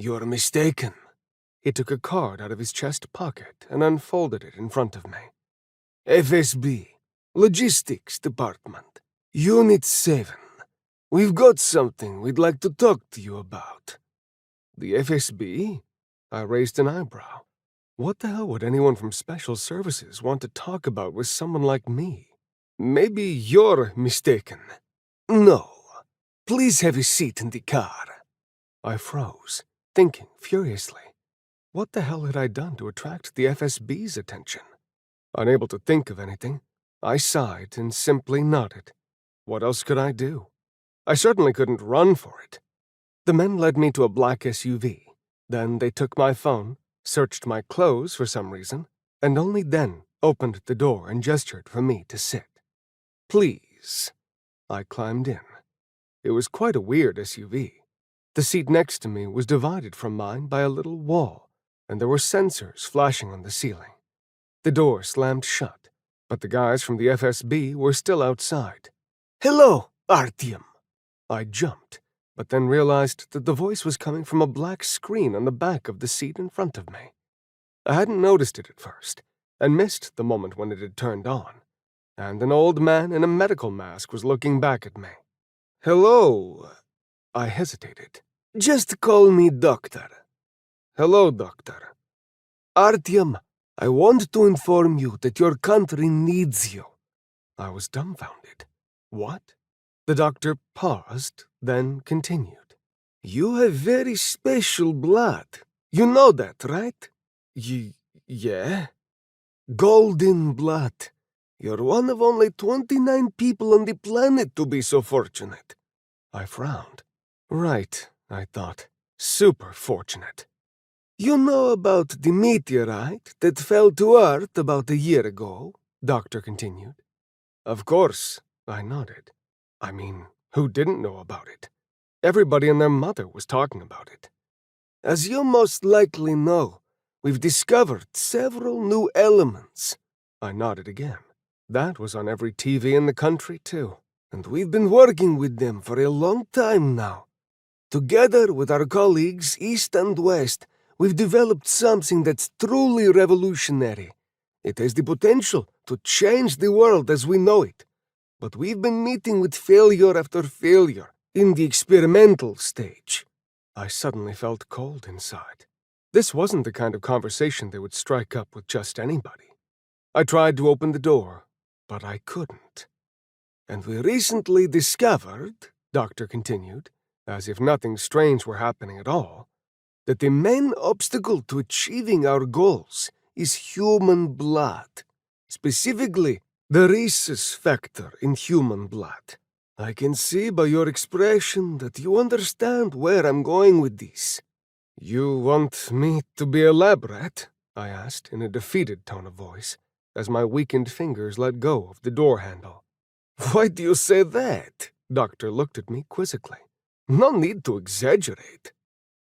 You're mistaken. He took a card out of his chest pocket and unfolded it in front of me. FSB, Logistics Department, Unit 7. We've got something we'd like to talk to you about. The FSB? I raised an eyebrow. What the hell would anyone from Special Services want to talk about with someone like me? Maybe you're mistaken. No. Please have a seat in the car. I froze, thinking furiously. What the hell had I done to attract the FSB's attention? Unable to think of anything, I sighed and simply nodded. What else could I do? I certainly couldn't run for it. The men led me to a black SUV. Then they took my phone, searched my clothes for some reason, and only then opened the door and gestured for me to sit. Please. I climbed in. It was quite a weird SUV. The seat next to me was divided from mine by a little wall, and there were sensors flashing on the ceiling. The door slammed shut, but the guys from the FSB were still outside. Hello, Artyom. I jumped, but then realized that the voice was coming from a black screen on the back of the seat in front of me. I hadn't noticed it at first, and missed the moment when it had turned on, and an old man in a medical mask was looking back at me. Hello. I hesitated. Just call me Doctor. Hello, Doctor. Artyom, I want to inform you that your country needs you. I was dumbfounded. What? The doctor paused, then continued. You have very special blood. You know that, right? Yeah? Goldenblood. You're one of only 29 people on the planet to be so fortunate. I frowned. Right, I thought. Super fortunate. You know about the meteorite that fell to Earth about a year ago? Doctor continued. Of course, I nodded. I mean, who didn't know about it? Everybody and their mother was talking about it. As you most likely know, we've discovered several new elements. I nodded again. That was on every TV in the country, too. And we've been working with them for a long time now. Together with our colleagues East and West, we've developed something that's truly revolutionary. It has the potential to change the world as we know it. But we've been meeting with failure after failure in the experimental stage. I suddenly felt cold inside. This wasn't the kind of conversation they would strike up with just anybody. I tried to open the door, but I couldn't. And we recently discovered, Doctor continued, as if nothing strange were happening at all, that the main obstacle to achieving our goals is human blood. Specifically, the rhesus factor in human blood. I can see by your expression that you understand where I'm going with this. You want me to be elaborate? I asked in a defeated tone of voice, as my weakened fingers let go of the door handle. Why do you say that? Doctor looked at me quizzically. No need to exaggerate.